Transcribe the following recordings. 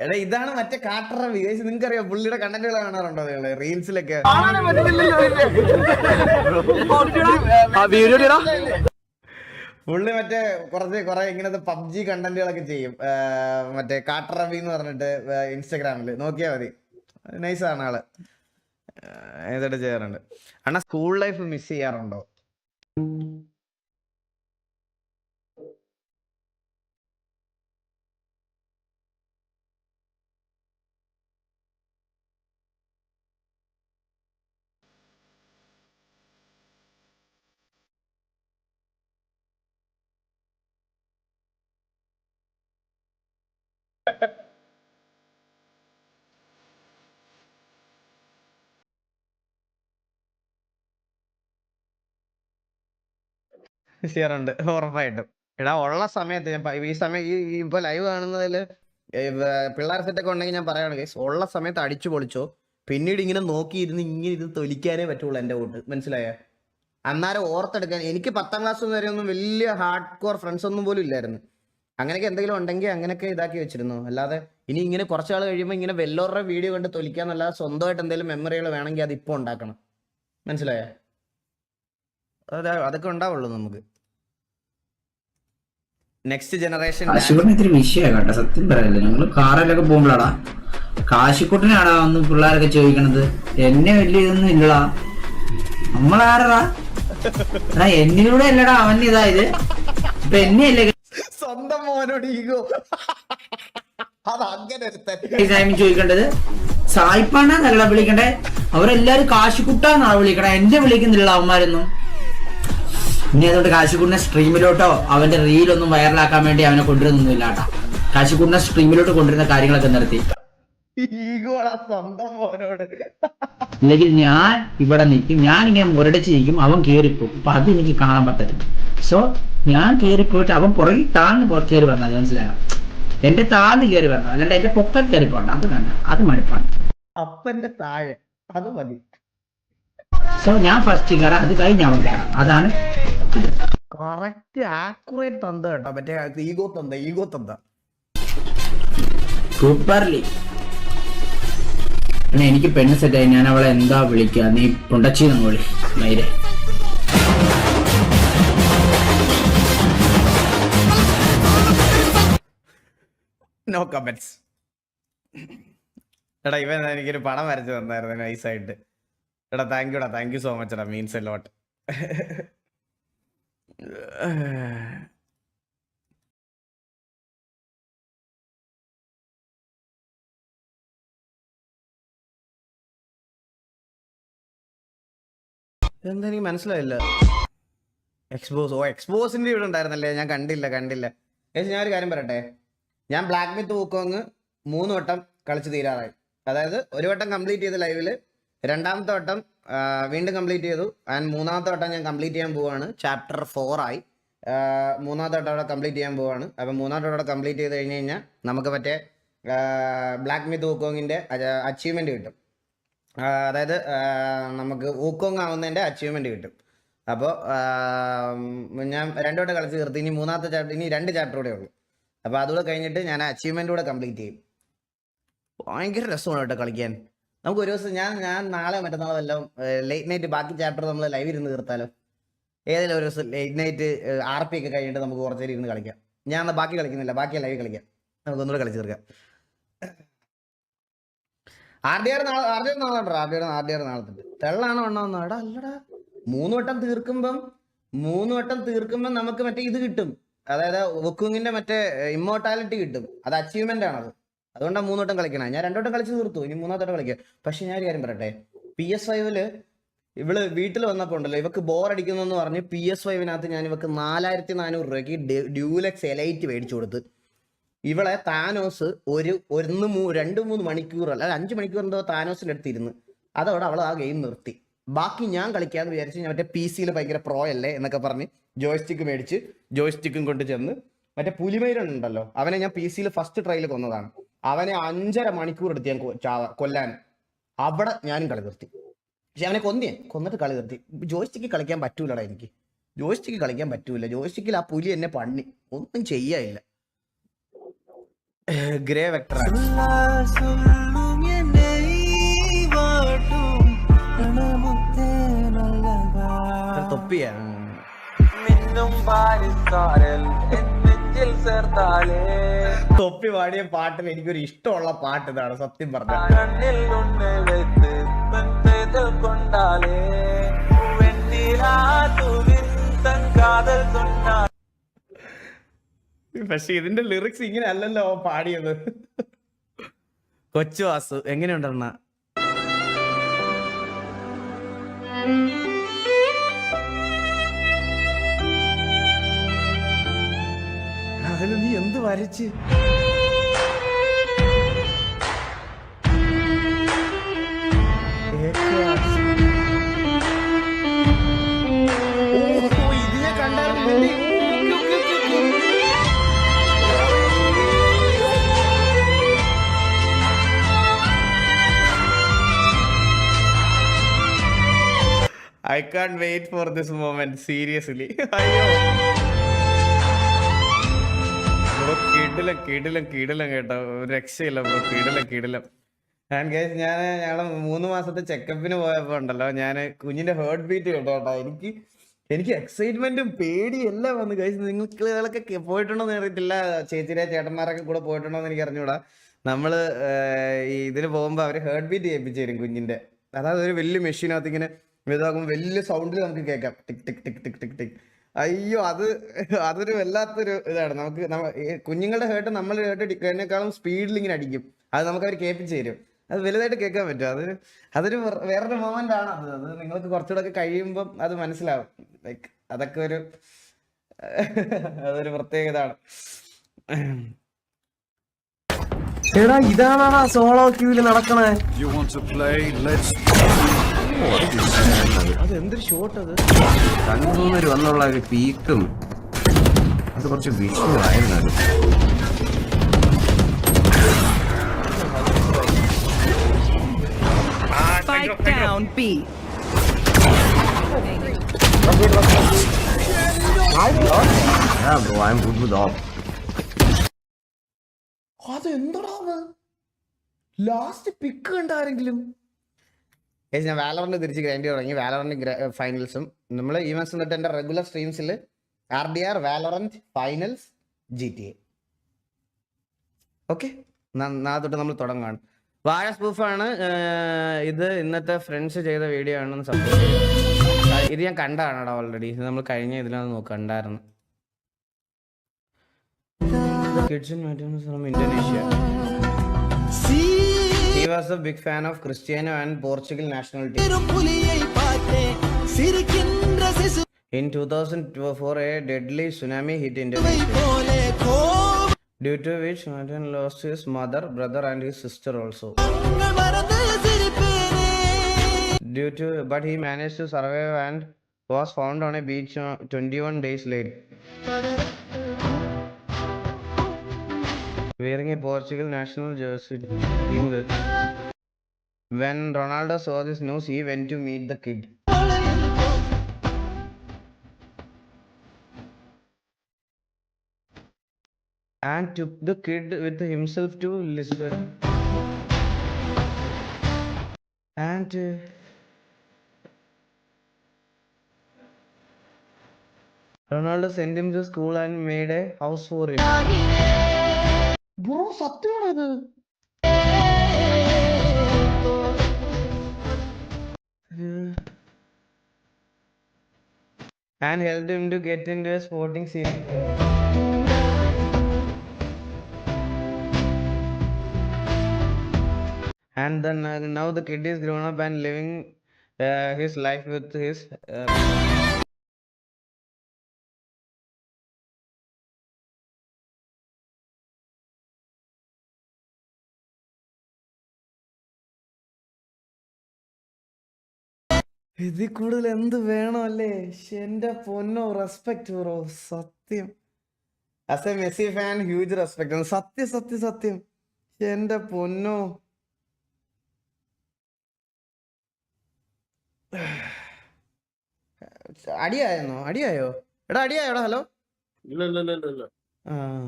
എടാ ഇതാണ് മറ്റേ കാട്ടറ വിദേശം. നിങ്ങൾക്കറിയാം പുള്ളിയുടെ കണ്ടന്റുകൾ കാണാറുണ്ടോ നിങ്ങള് റീൽസിലൊക്കെ? പുള്ളി മറ്റേ കുറെ ഇങ്ങനത്തെ പബ്ജി കണ്ടന്റുകളൊക്കെ ചെയ്യും. മറ്റേ കാട്ടറവി എന്ന് പറഞ്ഞിട്ട് ഇൻസ്റ്റാഗ്രാമിൽ നോക്കിയാൽ മതി. നൈസാണ് ആള്. ഏതായിട്ട് ചെയ്യാറുണ്ട്. അണ്ണാ സ്കൂൾ ലൈഫ് മിസ് ചെയ്യാറുണ്ടോ? ചെയ്യാറുണ്ട് ഉറപ്പായിട്ടും. എടാ ഉള്ള സമയത്ത് ഞാൻ ഈ സമയം ഇപ്പൊ ലൈവ് കാണുന്നതില് പിള്ളേർ സെറ്റൊക്കെ ഉണ്ടെങ്കിൽ ഞാൻ പറയാണ് ഗൈസ്, ഉള്ള സമയത്ത് അടിച്ചു പൊളിച്ചോ. പിന്നീട് ഇങ്ങനെ നോക്കിയിരുന്ന് ഇങ്ങനെ ഇത് തൊലിക്കാനേ പറ്റുള്ളൂ എൻ്റെ വോട്ട്. മനസ്സിലായ? അന്നേരം ഓർത്തെടുക്കാൻ എനിക്ക് 10ാം ക്ലാസ് വരെ ഒന്നും വലിയ ഹാർഡ് കോർ ഫ്രണ്ട്സ് ഒന്നും പോലും ഇല്ലായിരുന്നു. അങ്ങനെയൊക്കെ എന്തെങ്കിലും ഉണ്ടെങ്കിൽ അങ്ങനെയൊക്കെ ഇതാക്കി വെച്ചിരുന്നു. അല്ലാതെ ഇനി ഇങ്ങനെ കുറച്ചാൾ കഴിയുമ്പോൾ ഇങ്ങനെ വെല്ലോരുടെ വീഡിയോ കണ്ട് തൊലിക്കാന്നല്ലാതെ സ്വന്തമായിട്ട് എന്തെങ്കിലും മെമ്മറികൾ വേണമെങ്കിൽ അത് ഇപ്പോൾ ഉണ്ടാക്കണം. മനസ്സിലായ? അതൊക്കെ ഉണ്ടാവുള്ളൂ നമുക്ക്. നെക്സ്റ്റ് ജനറേഷൻ കാശിക്കുട്ടന് വിഷയമാണ് കേട്ടോ, സത്യം പറയല്ലേ. ഞങ്ങള് കാറിലൊക്കെ പോകുമ്പോഴാടാ കാശിക്കുട്ടനാടാ വന്ന് പിള്ളേരൊക്കെ ചോദിക്കണത്. എന്നെ വലിയ ഇതൊന്നും ഇല്ലടാ, നമ്മളാരടാ എന്നിലൂടെ അല്ലടാ അവൻ ഇതായത്. ഇപ്പൊ എന്നെയല്ലേ സ്വന്തം മോനോട് ഈഗോ. അത് അങ്ങനെ ചോദിക്കേണ്ടത്. സായിപ്പാണെന്നല്ല വിളിക്കണ്ടേ, അവരെല്ലാരും കാശിക്കുട്ടാന്നാണ് വിളിക്കണേ. എന്നെ വിളിക്കുന്നില്ല അവന്മാരൊന്നും. ഇനി അതുകൊണ്ട് കാശിക്കുട്ടിനെ സ്ട്രീമിലോട്ടോ അവന്റെ റീലൊന്നും വൈറലാക്കാൻ വേണ്ടി അവനെ കൊണ്ടുവരുന്നില്ല കേട്ടാ. കാശിക്കുട്ടിനെ സ്ട്രീമിലോട്ട് കൊണ്ടുവരുന്ന കാര്യങ്ങളൊക്കെ നിർത്തി. ഇല്ലെങ്കിൽ ഞാൻ ഇവിടെ നിൽക്കും, ഞാൻ ഇങ്ങനെ മുരടിച്ച് നിൽക്കും, അവൻ കയറിപ്പോകും. അപ്പൊ അത് എനിക്ക് കാണാൻ പറ്റത്തില്ല. സോ ഞാൻ കയറിപ്പോയിട്ട് അവൻ പുറകിൽ താഴ്ന്ന് കയറി വന്നാൽ മനസ്സിലായോ? എന്റെ താഴ്ന്ന് കയറി വരണം, അല്ലാണ്ട് എന്റെ പൊക്കം കയറി പോകണ്ട. അത് വേണ്ട, അത് മടുപ്പാണ്. അപ്പന്റെ താഴെ അത് മതി. സോ ഞാൻ ഫസ്റ്റ് കയറാം, അത് കഴിഞ്ഞ് അവൻ കയറാം. അതാണ് കറക്റ്റ് ആക്യുറേറ്റ് തന്ത കേട്ടോ. മറ്റേ ഈഗോ തന്ത സൂപ്പർലി. പിന്നെ എനിക്ക് പെണ്ണ് സെറ്റായി. ഞാൻ അവളെ എന്താ വിളിക്കുക? നീ പുണ്ടച്ചി വിളി മൈരെ. No comments. എടാ ഇവൻ എനിക്കൊരു പടം വരച്ചു തന്നായിരുന്നു നൈസായിട്ട്. എടാ താങ്ക് യു സോ മച്ച് എടാ, മീൻസ് എ ലോട്ട്. എന്താ എനിക്ക് മനസ്സിലായില്ല. എക്സ്പോസിന്റെ ഇവിടെ ഉണ്ടായിരുന്നല്ലേ? ഞാൻ കണ്ടില്ല. ഞാൻ ഒരു കാര്യം പറയട്ടെ. ഞാൻ ബ്ലാക്ക് മിത്ത് വൂക്കോങ് 3 വട്ടം കളിച്ച് തീരാറായി. അതായത് ഒരു വട്ടം കംപ്ലീറ്റ് ചെയ്ത ലൈവില്, രണ്ടാമത്തെ വട്ടം വീണ്ടും കംപ്ലീറ്റ് ചെയ്തു. ആൻഡ് മൂന്നാമത്തെ വട്ടം ഞാൻ കംപ്ലീറ്റ് ചെയ്യാൻ പോവാണ്. ചാപ്റ്റർ 4 ആയി. മൂന്നാമത്തെ വട്ടം അവിടെ കംപ്ലീറ്റ് ചെയ്യാൻ പോവാണ്. അപ്പം മൂന്നാമത്തെ വട്ടം കംപ്ലീറ്റ് ചെയ്ത് കഴിഞ്ഞ് കഴിഞ്ഞാൽ നമുക്ക് മറ്റേ ബ്ലാക്ക് മിത്ത് വൂക്കോങ്ങിൻ്റെ അച്ചീവ്മെൻറ്റ് കിട്ടും. അതായത് നമുക്ക് വൂക്കോങ് ആവുന്നതിൻ്റെ അച്ചീവ്മെൻറ്റ് കിട്ടും. അപ്പോൾ ഞാൻ 2 വട്ടം കളിച്ച് തീർത്ത്. ഇനി മൂന്നാമത്തെ ചാപ്റ്റർ, ഇനി 2 ചാപ്റ്റർ കൂടെ ഉള്ളൂ. അപ്പോൾ അതുകൂടെ കഴിഞ്ഞിട്ട് ഞാൻ അച്ചീവ്മെൻറ്റ് കൂടെ കംപ്ലീറ്റ് ചെയ്യും. ഭയങ്കര രസമാണ് കേട്ടോ കളിക്കാൻ. നമുക്ക് ഒരു ദിവസം ഞാൻ നാളെ മറ്റന്നാളോ എല്ലാം ലേറ്റ് നൈറ്റ് ബാക്കി ചാപ്റ്റർ നമ്മൾ ലൈവ് ഇരുന്ന് തീർത്താലോ? ഏതെങ്കിലും ഒരു ദിവസം ലേറ്റ് നൈറ്റ് RP ഒക്കെ കഴിഞ്ഞിട്ട് നമുക്ക് കുറച്ച് നേരം ഇരുന്ന് കളിക്കാം. ഞാൻ എന്നാൽ ബാക്കി കളിക്കുന്നില്ല, ബാക്കി ലൈവ് കളിക്കാം. നമുക്കൊന്നുകൂടെ കളിച്ച് തീർക്കാം. RDR നാളെ തെള്ളാണോ എണ്ണ എടാ അല്ലടാ. 3 വട്ടം തീർക്കുമ്പം നമുക്ക് മറ്റേ ഇത് കിട്ടും. അതായത് വൂക്കോങ്ങിന്റെ മറ്റേ ഇമ്മോർട്ടാലിറ്റി കിട്ടും. അത് അച്ചീവ്മെന്റ് ആണത്. അതുകൊണ്ടാണ് 3 വട്ടം കളിക്കണം. ഞാൻ 2 വട്ടം കളിച്ച് തീർത്തു. ഇനി 3ാമത്തെ വട്ടം കളിക്കാം. പക്ഷെ ഞാൻ ഒരു കാര്യം പറയട്ടെ. PS5 ഇവള് വീട്ടിൽ വന്നപ്പോൾ ഉണ്ടല്ലോ, ഇവക്ക് ബോർ അടിക്കുന്നു പറഞ്ഞ് PS5 ഞാൻ ഇവക്ക് 4400 രൂപയ്ക്ക് ഡ്യൂലക്സ് എലൈറ്റ് മേടിച്ചു കൊടുത്ത്. ഇവളെ താനോസ് ഒരു 2-3 മണിക്കൂർ അല്ല 5 മണിക്കൂർ എന്തോ താനോസിൻ്റെ അടുത്തിരുന്ന് അതോടെ അവൾ ആ ഗെയിം നിർത്തി. ബാക്കി ഞാൻ കളിക്കാന്ന് വിചാരിച്ച് ഞാൻ മറ്റേ PC ഭയങ്കര പ്രോ അല്ലേ എന്നൊക്കെ പറഞ്ഞ് ജോയ്സ്റ്റിക്ക് മേടിച്ച് ജോയ്സ്റ്റിക്കും കൊണ്ട് ചെന്ന് മറ്റേ പുലിമൈരൻ ഉണ്ടല്ലോ, അവനെ ഞാൻ PC ഫസ്റ്റ് ട്രയൽ കൊന്നതാണ്. അവനെ 5.5 മണിക്കൂർ എടുത്ത് ഞാൻ കൊല്ലാൻ. അവിടെ ഞാനും കളി നിർത്തി. പക്ഷെ അവനെ കൊന്നിട്ട് കളി നിർത്തി. ജോയ്സ്റ്റിക്ക് കളിക്കാൻ പറ്റൂലടാ എനിക്ക്. ജോയിസ്റ്റിക്ക് കളിക്കാൻ പറ്റൂല. ജോയിസ്റ്റിക്കിൽ ആ പുലി എന്നെ പണി ഒന്നും ചെയ്യാനില്ല. ഗ്രേ വെക്ടർ തൊപ്പിയാ തൊപ്പി പാടിയ പാട്ടിൽ എനിക്കൊരു ഇഷ്ടമുള്ള പാട്ട് ഇതാണ് സത്യം പറഞ്ഞ. പക്ഷെ ഇതിന്റെ ലിറിക്സ് ഇങ്ങനെ അല്ലല്ലോ പാടിയത്. കൊച്ചു വാസു എങ്ങനെയുണ്ടെണ്ണ? അതിന് നീ എന്ത് വരച്ച്? ഇതിനെ കണ്ടായിരുന്നു. I can't wait for this moment, seriously. അയ്യോ ബ്രോ കിടിലം കേട്ടോ, ഒരു രക്ഷയില്ല ബ്രോ, കിടിലം. ഞങ്ങള് 3 മാസത്തെ ചെക്കപ്പിന് പോയപ്പോ ഉണ്ടല്ലോ, ഞാൻ കുഞ്ഞിന്റെ ഹേർട്ട് ബീറ്റ് കേട്ടോ. എനിക്ക് എക്സൈറ്റ്മെന്റും പേടിയും എല്ലാം വന്നു ഗൈസ്. നിങ്ങളൊക്കെ പോയിട്ടുണ്ടോന്ന് അറിയത്തില്ല, ചേച്ചിയുടെ ചേട്ടന്മാരൊക്കെ കൂടെ പോയിട്ടുണ്ടോന്ന് എനിക്ക് അറിഞ്ഞൂടാ. നമ്മള് ഇതിന് പോകുമ്പോ അവര് ഹേർട്ട് ബീറ്റ് ചെയ്യിപ്പിച്ചു തരും കുഞ്ഞിന്റെ. അതായത് ഒരു വലിയ മെഷീനകത്ത് ഇങ്ങനെ ഇതാകുമ്പോൾ വലിയ സൗണ്ടിൽ നമുക്ക് കേൾക്കാം, ടിക് ടിക് ടിക് ടിക് ടിക് ടിക്. അയ്യോ അതൊരു വല്ലാത്തൊരു ഇതാണ്. കുഞ്ഞുങ്ങളുടെ ഹേർട്ട് നമ്മളുടെ ഹേർട്ട് കഴിഞ്ഞേക്കാളും സ്പീഡിൽ ഇങ്ങനെ അടിക്കും. അത് നമുക്ക് അവർ കേൾപ്പിച്ച് തരും. അത് വലുതായിട്ട് കേൾക്കാൻ പറ്റും. അതൊരു വേറൊരു മൊമെന്റ് ആണ്. അത് നിങ്ങൾക്ക് കുറച്ചുകൂടെ ഒക്കെ കഴിയുമ്പം അത് മനസ്സിലാവും. ലൈക്ക് അതൊക്കെ അതൊരു പ്രത്യേകതാണ്. എടാ ഇതാണാ സോളോ ക്യൂവിൽ നടക്കണേ. അത് എന്തൊരു ഷോട്ട്! അത് കണ്ണൂര് വന്നുള്ള ഒരു പീക്കും അത് കുറച്ച് വിഷയമായിരുന്നു. Spike down B. Yeah, bro, I'm good with all. അതെന്താ ലാസ്റ്റ് പിക്ക് കണ്ടാരെങ്കിലും? ഞാൻ വാലറന്റ് തിരിച്ച് ഗ്രൈൻഡ് തുടങ്ങി. വാലറന്റ് ഫൈനൽസും നമ്മൾ ഈ മാസം തൊട്ട് എൻ്റെ റെഗുലർ സ്ട്രീംസിൽ RDR, Valorant finals, GTA. Okay, നാളെ തൊട്ട് നമ്മൾ തുടങ്ങാണ്. വാഴ സ്പൂഫാണ് ഇത്. ഇന്നത്തെ ഫ്രണ്ട്സ് ചെയ്ത വീഡിയോ ആണെന്ന് സപ്പോർട്ട് ചെയ്യും. ഇത് ഞാൻ കണ്ടാണ് ഓൾറെഡി. ഇത് നമ്മൾ കഴിഞ്ഞ ഇതിനകത്ത് കണ്ടായിരുന്നു. Kids in Maintenance from Indonesia. He was a big fan of Cristiano and Portugal national team. In 2004, a deadly tsunami hit Indonesia, due to which Martin lost his mother, brother and his sister also. But he managed to survive and was found on a beach 21 days late, wearing a Portugal national jersey. When Ronaldo saw this news, he went to meet the kid. And took the kid with himself to Lisbon. And Ronaldo sent him to school and made a house for him. Bro, സത്യമാണത്. And helped him to get into a sporting scene. And then now the kid is grown up and living his life with his ഇതിൽ കൂടുതൽ എന്ത് വേണോ അല്ലേ? എന്റെ പൊന്നോ, respect bro, സത്യം. As A Messi fan huge respect. സത്യം എന്റെ പൊന്നോ. അടിയായോ എടാ അടിയായോടാ ഹലോ ഇല്ല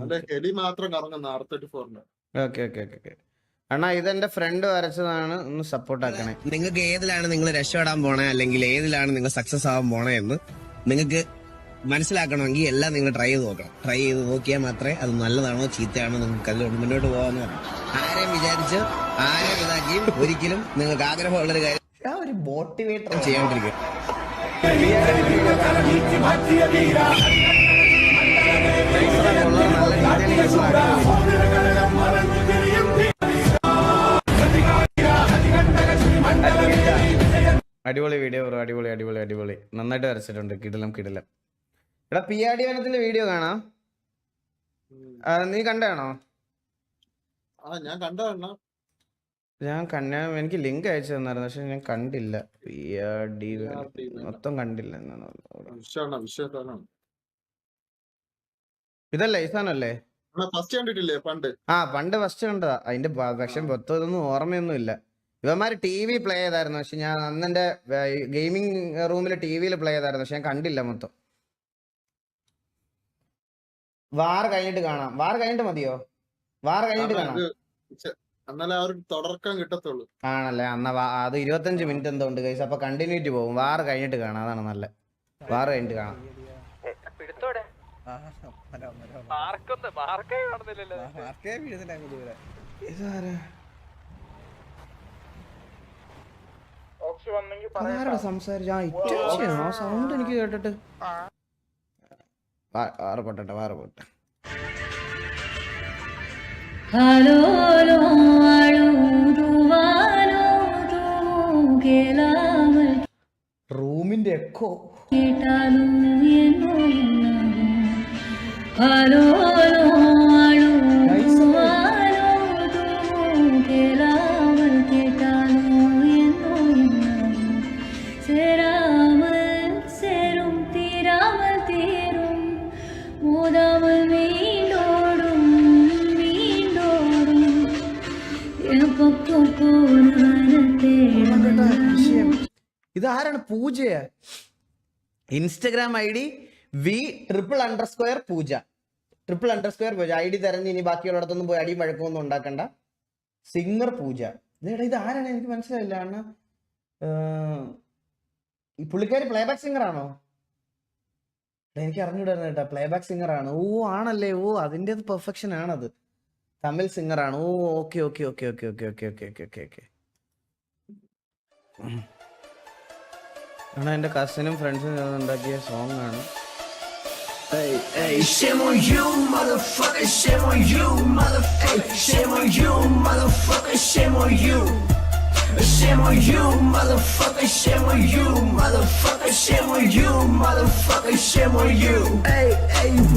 അല്ലെ ഹെലി മാത്രം കറങ്ങുന്ന R34 ഓക്കെ അണ്ണാ ഇതെന്റെ ഫ്രണ്ട് വരച്ചതാണ്, ഒന്ന് സപ്പോർട്ട് ആക്കണേ. നിങ്ങൾക്ക് ഏതിലാണ് നിങ്ങൾ രക്ഷപ്പെടാൻ പോണേ അല്ലെങ്കിൽ ഏതിലാണ് നിങ്ങൾ സക്സസ് ആവാൻ പോണേ എന്ന് നിങ്ങൾക്ക് മനസ്സിലാക്കണമെങ്കിൽ എല്ലാം നിങ്ങൾ ട്രൈ ചെയ്ത് നോക്കണം. ട്രൈ ചെയ്ത് നോക്കിയാൽ മാത്രമേ അത് നല്ലതാണോ ചീത്തയാണോ നിങ്ങൾക്ക് അതിൽ മുന്നോട്ട് പോകാമെന്ന് പറയാം. ആരെയും വിചാരിച്ച് ആരെയും ഇതാക്കിയും ഒരിക്കലും നിങ്ങൾക്ക് ആഗ്രഹമുള്ളൊരു കാര്യം ഒരു മോട്ടിവേറ്റർ ചെയ്യാണ്ടിരിക്കുക. അടിപൊളി വീഡിയോ ബ്രോ, അടിപൊളി നന്നായിട്ട് വരച്ചിട്ടുണ്ട്. കിടിലം. എടാ പിയാടി വനത്തിന്റെ വീഡിയോ കാണാം, നീ കണ്ടാണോ? ഞാൻ എനിക്ക് ലിങ്ക് അയച്ചു തന്നായിരുന്നു, പക്ഷെ ഞാൻ കണ്ടില്ല. പിയാടി മൊത്തം കണ്ടില്ല. ഇതല്ലേ ഈ സാധനല്ലേ? ഫസ്റ്റ് കണ്ടിട്ടില്ലേ പണ്ട് ഫസ്റ്റ് കണ്ടതാ. അതിന്റെ പക്ഷെ മൊത്തം ഇതൊന്നും ഓർമ്മയൊന്നും ഇല്ല. ഇവന്മാര് ടി വി പ്ലേ ചെയ്തായിരുന്നു, പക്ഷെ ഞാൻ അന്ന് എന്റെ ഗെയിമിംഗ് റൂമിൽ ടി വിയിൽ പ്ലേ ചെയ്തായിരുന്നു, പക്ഷെ ഞാൻ കണ്ടില്ല മൊത്തം. വാർ കഴിഞ്ഞിട്ട് കാണാം. വാർ കഴിഞ്ഞിട്ട് മതിയോ? വാർ കഴിഞ്ഞിട്ട് കാണാം. എന്നാലേ ആ ഒരു തുടർക്കാൻ കിട്ടത്തുള്ളൂ. ആണല്ലേ? എന്നാ അത് 25 മിനിറ്റ് എന്തോ ഉണ്ട് കൈസ്, അപ്പൊ കണ്ടിന്യൂറ്റി പോകും. വാർ കഴിഞ്ഞിട്ട് കാണാം, അതാണ് നല്ല. വാർ കഴിഞ്ഞിട്ട് കാണാം. സംസാരിച്ചാണോ സൗണ്ട് എനിക്ക് കേട്ടിട്ട്? വാറ് പോട്ടെ. റൂമിന്റെ എക്കോ ഇതാരാണ്? പൂജയ. ഇൻസ്റ്റഗ്രാം ID V__പൂജ. ID തെരഞ്ഞ് ഇനി ബാക്കിയുള്ളിടത്തൊന്നും പോയി അടിയും വഴക്കൊന്നും ഉണ്ടാക്കണ്ട. സിംഗർ പൂജ. ഇത് ആരാണ്? എനിക്ക് മനസ്സിലായില്ല. അണ്ണ ഈ പുള്ളിക്കാരി പ്ലേബാക്ക് സിംഗർ ആണോ? എനിക്ക് അറിഞ്ഞൂടായിരുന്നു കേട്ടാ, പ്ലേബാക്ക് സിംഗർ ആണ്. ഓ ആണല്ലേ? ഓ അതിൻ്റെ പെർഫെക്ഷൻ ആണത്. തമിഴ് സിംഗർ ആണ്. ഓ ഓക്കെ. ആണ് എന്റെ കസിനും ഫ്രണ്ട്സും ഉണ്ടാക്കിയ സോങ് ആണ്. Shame on you, motherfucker, shame on you, motherfucker, shame on you, motherfucker, shame on you. Shame on you, motherfucker, shame on you, motherfucker, shame on you, motherfucker, shame on you. Hey,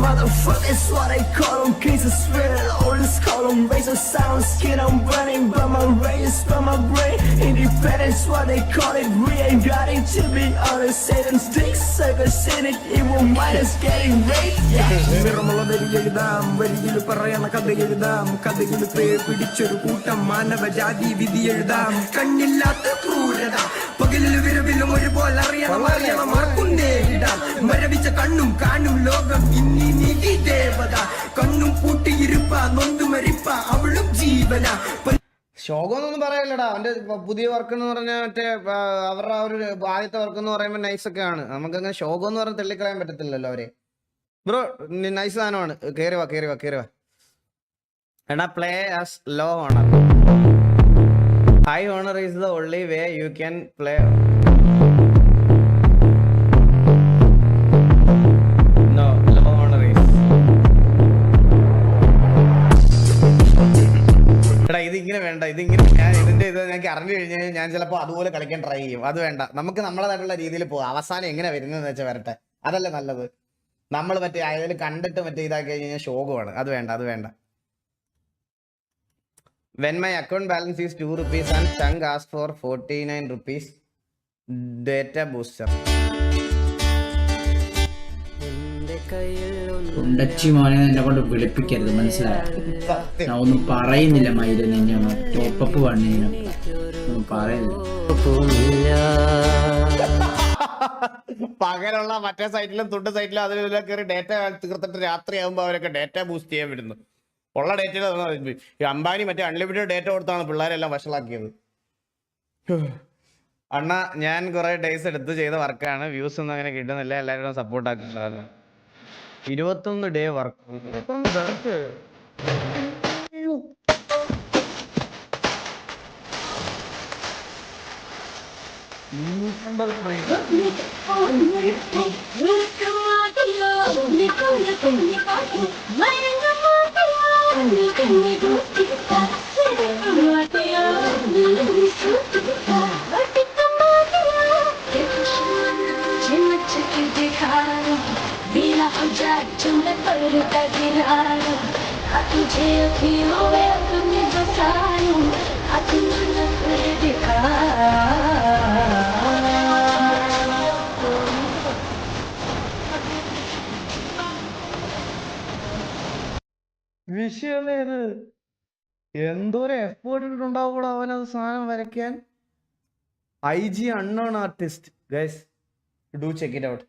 motherfucker, that's what I call them. Cases swear, always call them. Razor sound, skin I'm burning, but my race, but my brain. Independence, what they call it. We ain't got it to be honest. Satan's dick sucker, said it, evil minus getting raped. നിറമുള്ള വരി എഴുതാം, വരിയിൽ പറയണ കഥ എഴുതാം, കഥയിൽ പേർ പിടിച്ചൊരു കൂട്ടം മാനവജാതി വിധി എഴുതാം. കണ്ണില്ലാത്ത ക്രൂരത പകലിലും വിരവിലും ഒരുപോലെ അറിയണം ആർക്കും നേരിടാം. മരവിച്ച കണ്ണും കാണും ലോകം ഇനി നീതി ദേവത. കണ്ണും പൂട്ടിയിരുപ്പ നൊന്തു മരിപ്പ അവളും ജീവന. ശോകം എന്നൊന്നും പറയല്ലടാ. അവന്റെ പുതിയ വർക്ക് എന്ന് പറഞ്ഞാൽ മറ്റേ അവരുടെ ആ ഒരു ആദ്യത്തെ വർക്ക് എന്ന് പറയുമ്പോൾ നൈസ് ഒക്കെ ആണ്. നമുക്കങ്ങനെ ശോകം എന്ന് പറഞ്ഞാൽ തള്ളിക്കളയാൻ പറ്റത്തില്ലല്ലോ അവരെ. ബ്രോ നൈസ് സാധനമാണ്. കേറി വാ. എടാ play as low honour. High honor is the only way you can play. No, low honor is. എടാ ഇതിങ്ങനെ വേണ്ട. ഞാൻ എനിക്ക് അറിഞ്ഞു കഴിഞ്ഞാൽ ഞാൻ ചിലപ്പോൾ അതുപോലെ കളിക്കാൻ ട്രൈ ചെയ്യും. അത് വേണ്ട. നമുക്ക് നമ്മളതായിട്ടുള്ള രീതിയിൽ പോകാം. അവസാനം എങ്ങനെ വരുന്നതെന്ന് വെച്ചാൽ വരട്ടെ. അതല്ലേ നല്ലത്. നമ്മൾ മറ്റേ അതിൽ കണ്ടിട്ട് മറ്റേ ഇതാക്കി കഴിഞ്ഞാൽ ശോകമാണ്. അത് വേണ്ട. When my account balance is 2 rupees and Chunk asks for 49 rupees data booster. ഉണ്ടച്ചി മോനെ എന്നെ കൊണ്ട് വിളിപ്പിക്കരുത്, മനസ്സിലായോ? ഞാൻ ഒന്നും പറയുന്നില്ല മയില്. നിന്നെ ടോപ്പപ്പ് പണിയും പറയുന്നില്ല. പകലുള്ള മറ്റേ സൈറ്റിലും തുണ്ട് സൈറ്റിലും അതിലെല്ലാം കയറി ഡേറ്റ തീർത്തിട്ട് രാത്രിയാകുമ്പോൾ അവരൊക്കെ ഡേറ്റ ബൂസ്റ്റ് ചെയ്യാൻ വരുന്നു. ഉള്ള ഡേറ്റയിൽ ഈ അംബാനി മറ്റേ അൺലിമിറ്റഡ് ഡേറ്റ കൊടുത്താണ് പിള്ളേരെല്ലാം വഷളാക്കിയത്. അണ്ണ ഞാൻ കുറെ ഡേയ്സ് എടുത്ത് ചെയ്ത വർക്കാണ്, വ്യൂസ് ഒന്നും അങ്ങനെ കിട്ടുന്നില്ല, എല്ലാവരും സപ്പോർട്ട് ആക്കുന്നുണ്ടായിരുന്നു. 21 ഡേ വർക്ക്. വിഷയമല്ലേ ഇത്? എന്തോരം എഫേർട്ട് ഇട്ടുണ്ടാവും അവനത് സാധനം വരയ്ക്കാൻ. IG unknown artist. Guys, do check it out.